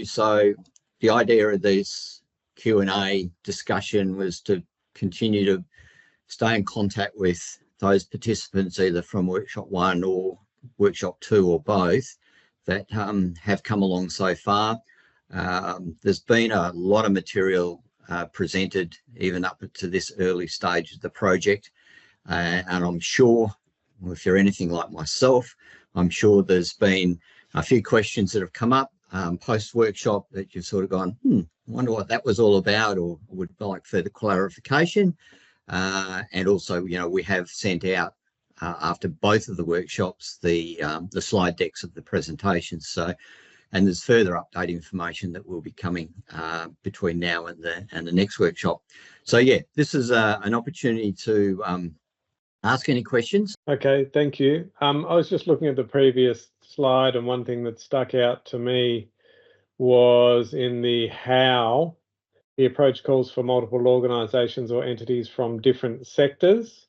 So the idea of this Q&A discussion was to continue to stay in contact with those participants, either from workshop 1 or workshop 2 or both, that have come along so far. There's been a lot of material presented even up to this early stage of the project, and I'm sure, if you're anything like myself, I'm sure there's been a few questions that have come up post-workshop that you've sort of gone, I wonder what that was all about, or would like further clarification. And also, we have sent out after both of the workshops the slide decks of the presentations. So, and there's further update information that will be coming between now and the next workshop. So yeah, this is an opportunity to ask any questions. Okay, thank you. I was just looking at the previous slide, and one thing that stuck out to me was in the how the approach calls for multiple organisations or entities from different sectors.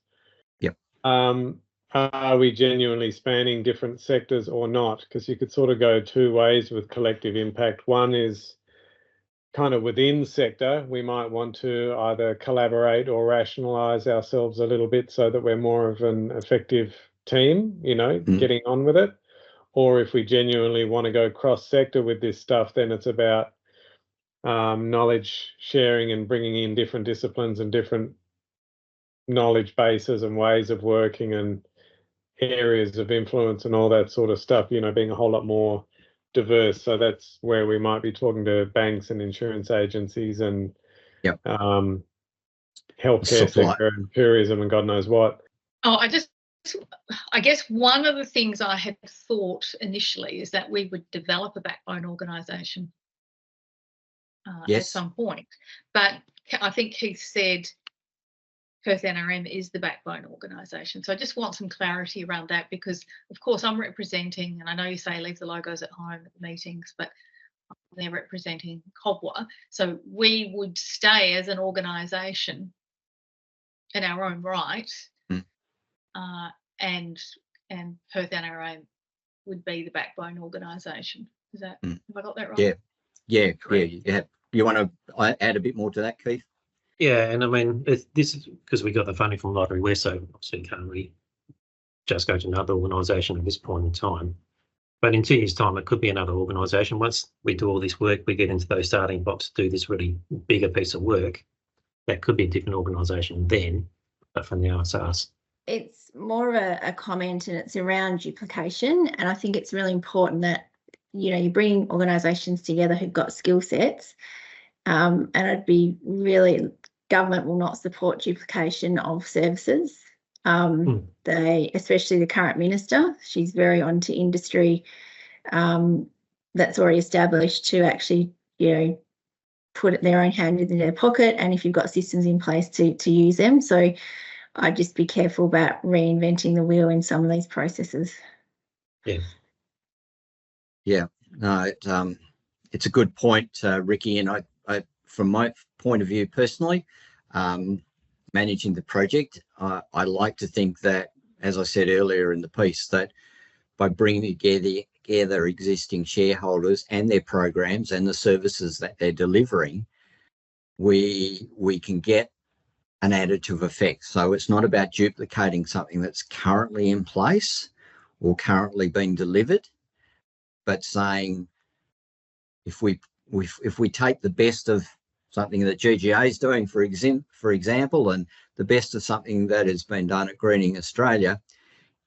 Yep. Are we genuinely spanning different sectors or not? Because you could sort of go two ways with collective impact. One is kind of within sector, we might want to either collaborate or rationalise ourselves a little bit so that we're more of an effective team, getting on with it. Or if we genuinely want to go cross-sector with this stuff, then it's about knowledge sharing and bringing in different disciplines and different knowledge bases and ways of working and areas of influence and all that sort of stuff, being a whole lot more diverse. So that's where we might be talking to banks and insurance agencies and healthcare sector and tourism and God knows what. Oh, I guess one of the things I had thought initially is that we would develop a backbone organisation at some point. But I think Keith said Perth NRM is the backbone organisation. So I just want some clarity around that, because, of course, I'm representing, and I know you say leave the logos at home at the meetings, but they're representing COBWA. So we would stay as an organisation in our own right, and Perth NRM would be the backbone organisation. Is that, have I got that right? Yeah. You want to add a bit more to that, Keith? Yeah, and I mean, this is because we got the funding from Lotterywest, so obviously we can't really just go to another organisation at this point in time. But in 2 years' time, it could be another organisation. Once we do all this work, we get into those starting blocks to do this really bigger piece of work. That could be a different organisation then, but for now, it's us. It's more of a comment, and it's around duplication. And I think it's really important that, you bring organisations together who've got skill sets. And it'd be really, government will not support duplication of services. Especially the current minister, she's very onto industry that's already established to actually, put their own hand in their pocket, and if you've got systems in place to use them. So I'd just be careful about reinventing the wheel in some of these processes. Yeah, no, it's a good point, Ricky, and I from my point of view personally, managing the project, I like to think that, as I said earlier in the piece, that by bringing together existing shareholders and their programs and the services that they're delivering, we can get an additive effect. So it's not about duplicating something that's currently in place or currently being delivered, but saying if we take the best of something that GGA is doing, for example, and the best of something that has been done at Greening Australia,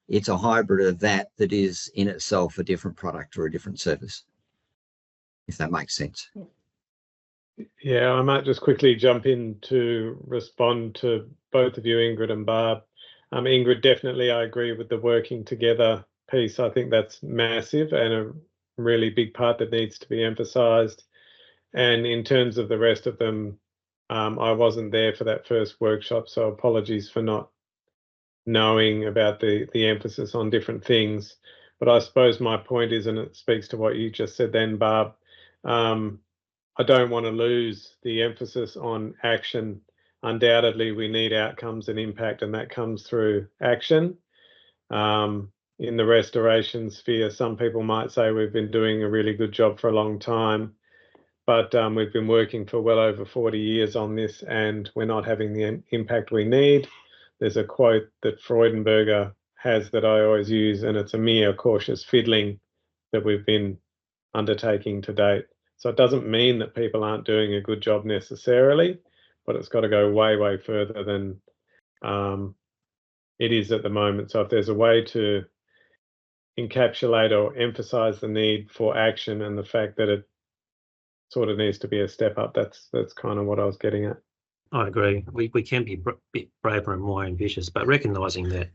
it's a hybrid of that is in itself a different product or a different service, if that makes sense. Yeah, I might just quickly jump in to respond to both of you, Ingrid and Barb. Ingrid, definitely I agree with the working together piece. I think that's massive and a really big part that needs to be emphasised. And in terms of the rest of them, I wasn't there for that first workshop, so apologies for not knowing about the emphasis on different things. But I suppose my point is, and it speaks to what you just said then, Barb, I don't want to lose the emphasis on action. Undoubtedly, we need outcomes and impact, and that comes through action. In the restoration sphere, some people might say we've been doing a really good job for a long time. but we've been working for well over 40 years on this, and we're not having the impact we need. There's a quote that Freudenberger has that I always use, and it's a mere cautious fiddling that we've been undertaking to date. So it doesn't mean that people aren't doing a good job necessarily, but it's got to go way, way further than it is at the moment. So if there's a way to encapsulate or emphasize the need for action and the fact that it sort of needs to be a step up, that's kind of what I was getting at. I agree. We can be a bit braver and more ambitious, but recognising that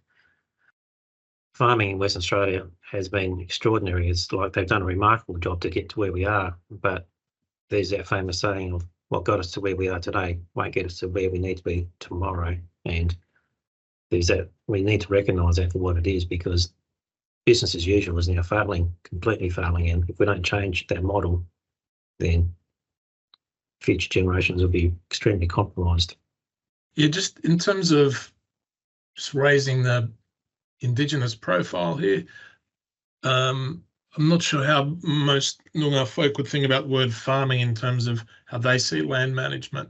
farming in Western Australia has been extraordinary. It's like they've done a remarkable job to get to where we are, but there's that famous saying of what got us to where we are today won't get us to where we need to be tomorrow. And there's that, we need to recognise that for what it is, because business as usual is now failing, completely failing. And if we don't change that model, then future generations will be extremely compromised. Yeah, just in terms of just raising the Indigenous profile here, I'm not sure how most Noongar folk would think about the word farming in terms of how they see land management.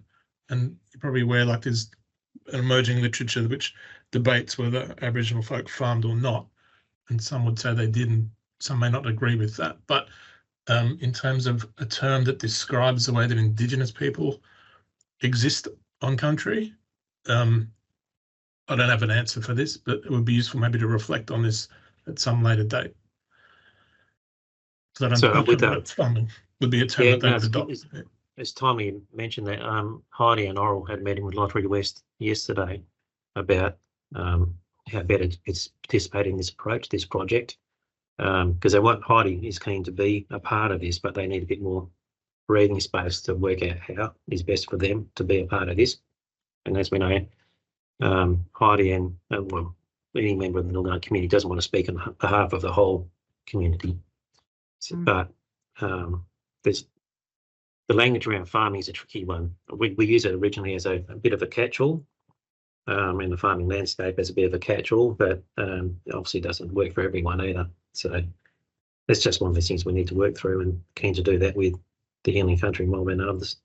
And you're probably aware, like, there's an emerging literature which debates whether Aboriginal folk farmed or not. And some would say they didn't. Some may not agree with that. But in terms of a term that describes the way that Indigenous people exist on country, I don't have an answer for this, but it would be useful maybe to reflect on this at some later date. So I don't think that farming would be a term that they would adopt. It's timely you mentioned that. Heidi and Oral had a meeting with Lotterywest yesterday about how better it's participating in this approach, this project, because Heidi is keen to be a part of this, but they need a bit more breathing space to work out how is best for them to be a part of this. And as we know, Heidi and well, any member of the Noongar community doesn't want to speak on behalf of the whole community. But there's the language around farming is a tricky one. We use it originally as a bit of a catch-all in the farming landscape, as a bit of a catch-all, but obviously doesn't work for everyone either. So that's just one of those things we need to work through, and keen to do that with the Healing Country mob and others.